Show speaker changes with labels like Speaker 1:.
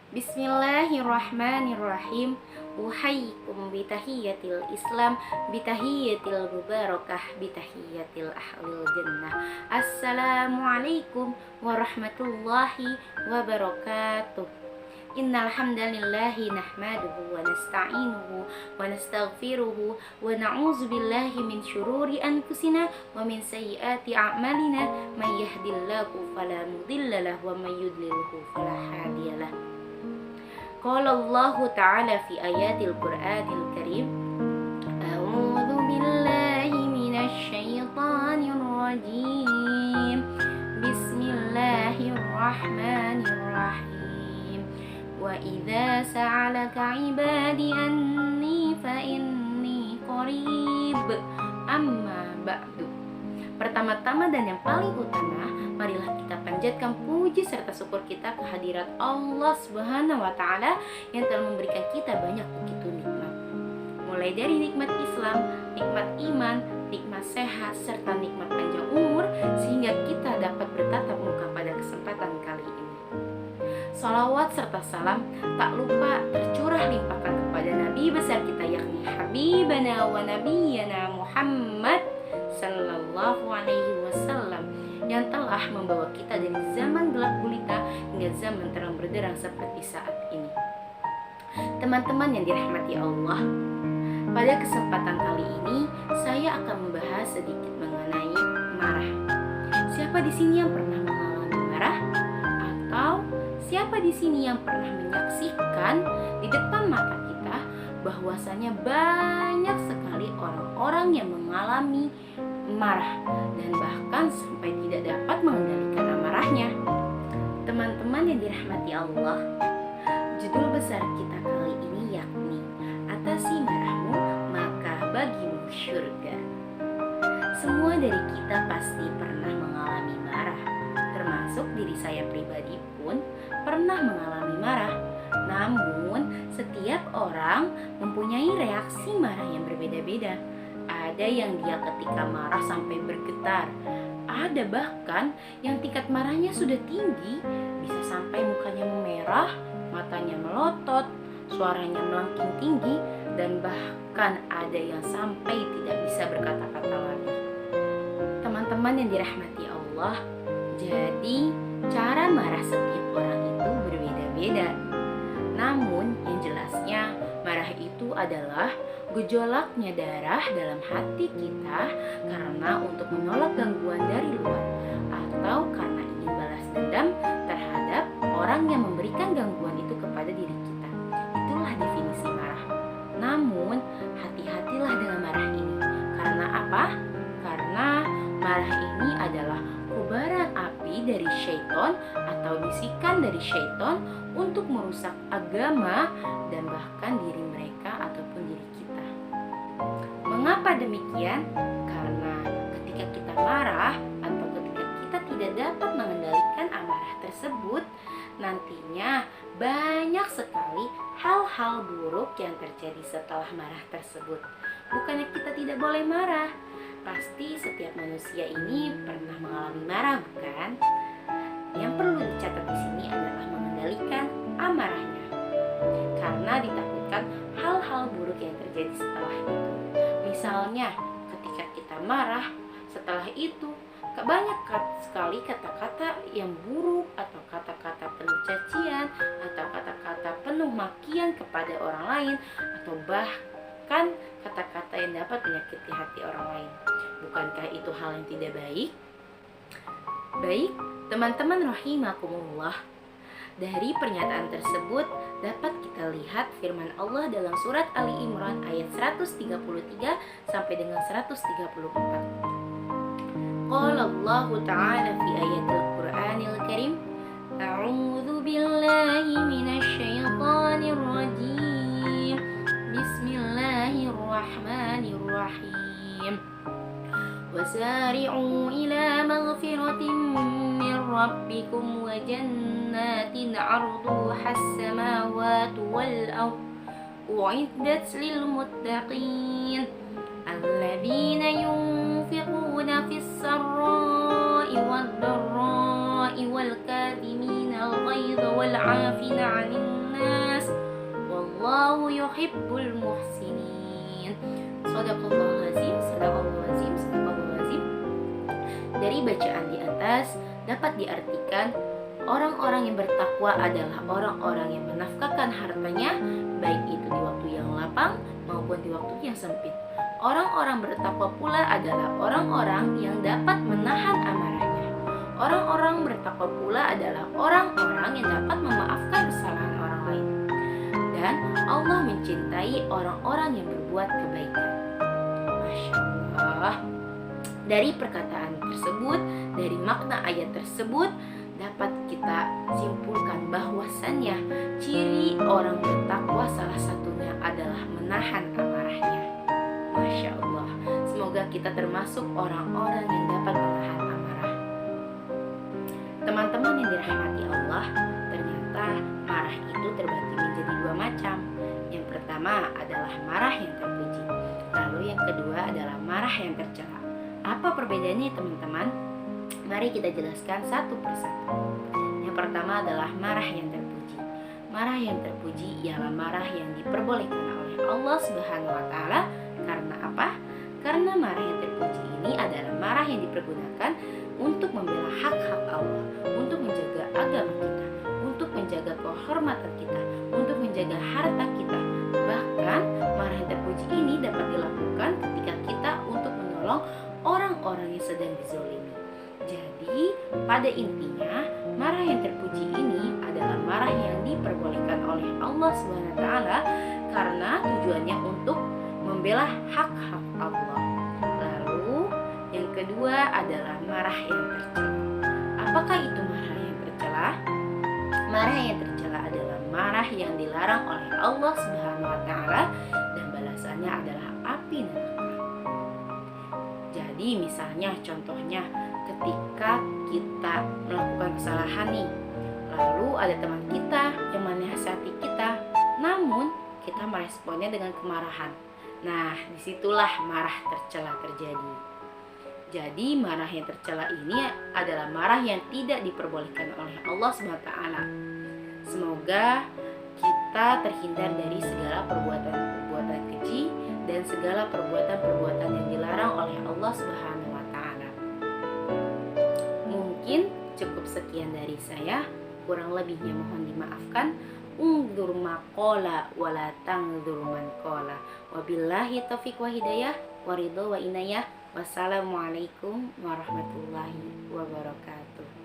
Speaker 1: Bismillahirrahmanirrahim. Uhayyikum bitahiyatil Islam, bitahiyatil mubarakah, bitahiyatil ahlil jannah. Assalamualaikum warahmatullahi wabarakatuh. Innal hamdalillahi nahmaduhu wa nasta'inuhu wa nastaghfiruhu wa na'udzu billahi min syururi anfusina wa min sayyiati a'malina may yahdihillahu fala mudhillalah wa may yudlilhu fala hadiyalah. Qala Allah ta'ala fi ayatil Qur'anil Karim, a'udzu billahi minasy syaithanir rajim. Bismillahirrahmanirrahim. Wa idza sa'alaka 'ibadi anni fa inni qarib. Amma ba'du. Pertama-tama dan yang paling utama, marilah kita panjatkan puji serta syukur kita kehadirat Allah Subhanahu wa Ta'ala yang telah memberikan kita banyak begitu nikmat. Mulai dari nikmat Islam, nikmat iman, nikmat sehat, serta nikmat panjang umur, sehingga kita dapat bertatap muka pada kesempatan kali ini. Salawat serta salam tak lupa tercurah limpahkan kepada Nabi besar kita, yakni Habibana wa Nabiyana Muhammad Sallallahu Alaihi Wasallam, yang telah membawa kita dari zaman gelap gulita hingga zaman terang benderang seperti saat ini. Teman-teman yang dirahmati Allah, pada kesempatan kali ini saya akan membahas sedikit mengenai marah. Siapa di sini yang pernah mengalami marah? Atau siapa di sini yang pernah menyaksikan di depan mata kita bahwasanya banyak sekali orang-orang yang mengalami marah dan bahkan sampai tidak dapat mengendalikan amarahnya? Teman-teman yang dirahmati Allah, judul besar kita kali ini yakni Atasi Marahmu Maka Bagimu Syurga. Semua dari kita pasti pernah mengalami marah, termasuk diri saya pribadi pun pernah mengalami marah. Namun setiap orang mempunyai reaksi marah yang berbeda-beda. Ada yang dia ketika marah sampai bergetar, ada bahkan yang tingkat marahnya sudah tinggi, bisa sampai mukanya memerah, matanya melotot, suaranya melengking tinggi, dan bahkan ada yang sampai tidak bisa berkata-kata lagi. Teman-teman yang dirahmati Allah, jadi cara marah setiap orang itu berbeda-beda. Namun yang jelasnya marah itu adalah gejolaknya darah dalam hati kita karena untuk menolak gangguan dari luar, atau karena ingin balas dendam terhadap orang yang memberikan gangguan itu kepada diri kita. Itulah definisi marah. Namun hati-hatilah dengan marah ini. Karena apa? Karena marah ini adalah kobaran api dari syaitan atau bisikan dari syaitan untuk merusak agama dan bahkan diri mereka ataupun diri kita. Mengapa demikian? Karena ketika kita marah atau ketika kita tidak dapat mengendalikan amarah tersebut, nantinya banyak sekali hal-hal buruk yang terjadi setelah marah tersebut. Bukannya kita tidak boleh marah, pasti setiap manusia ini pernah mengalami marah, bukan? Yang perlu dicatat di sini adalah mengendalikan amarahnya, karena ditakutkan hal-hal buruk yang terjadi setelah itu. Misalnya, ketika kita marah, setelah itu banyak sekali kata-kata yang buruk atau kata-kata penuh cacian atau kata-kata penuh makian kepada orang lain, atau bahkan kata-kata yang dapat menyakiti hati orang lain. Bukankah itu hal yang tidak baik? Baik, teman-teman rahimakumullah, dari pernyataan tersebut dapat kita lihat firman Allah dalam surat Ali Imran ayat 133 sampai dengan 134. Qala Allah Ta'ala fi ayatil Qur'anil Karim, a'udzu billahi minasy syaithanir rajim. Bismillahirrahmanirrahim. Wasari'u ila maghfiratin min rabbikum wa jannatin 'arduha as-samawati wal ardh u'iddat lil muttaqin alladzina yunfiquna fis sarra'i wad dharra'i wal kadhimina الغيظ والعافين عن الناس والله يحب المحسنين. Shadaqallahul azim, sadaqallahul azim, sadaqallahul azim. Dari bacaan di atas dapat diartikan orang-orang yang bertakwa adalah orang-orang yang menafkahkan hartanya baik itu di waktu yang lapang maupun di waktu yang sempit. Orang-orang bertakwa pula adalah orang-orang yang dapat menahan amarahnya. Orang-orang bertakwa pula adalah orang-orang yang dapat memaafkan kesalahan orang lain. Dan Allah mencintai orang-orang yang berbuat kebaikan. Masya Allah. Dari perkataan tersebut, dari makna ayat tersebut, dapat kita simpulkan bahwasannya ciri orang bertakwa salah satunya adalah menahan amarahnya. Masya Allah. Semoga kita termasuk orang-orang yang dapat menahan amarah. Teman-teman yang dirahmati Allah, ternyata marah itu terbagi menjadi dua macam. Yang pertama adalah marah yang terpuji. Lalu yang kedua adalah marah yang tercela. Apa perbedaannya teman-teman? Mari kita jelaskan satu persatu. Yang pertama adalah marah yang terpuji. Marah yang terpuji ialah marah yang diperbolehkan oleh Allah Subhanahu wa taala. Karena apa? Karena marah yang terpuji ini adalah marah yang dipergunakan untuk membela hak-hak Allah, untuk menjaga agama kita, untuk menjaga kehormatan kita, untuk menjaga harta kita. Bahkan marah yang terpuji ini dapat dilakukan ketika kita untuk menolong orang-orang yang sedang dizolimi. Jadi pada intinya marah yang terpuji ini adalah marah yang diperbolehkan oleh Allah SWT karena tujuannya untuk membela hak-hak Allah. Lalu yang kedua adalah marah yang tercela. Apakah itu marah yang tercela? Marah yang tercela adalah marah yang dilarang oleh Allah SWT dan balasannya adalah api neraka. Jadi misalnya contohnya ketika kita melakukan kesalahan nih, lalu ada teman kita yang menasihati kita, namun kita meresponnya dengan kemarahan. Nah, disitulah marah tercela terjadi. Jadi marah yang tercela ini adalah marah yang tidak diperbolehkan oleh Allah SWT. Semoga kita terhindar dari segala perbuatan-perbuatan keji dan segala perbuatan-perbuatan yang dilarang oleh Allah Subhanahu wa taala. Mungkin cukup sekian dari saya, kurang lebihnya mohon dimaafkan. Ungdur maqala wala tangdur man qala. Wabillahi taufiq wa hidayah wa ridho wa inayah. Wassalamualaikum warahmatullahi wabarakatuh.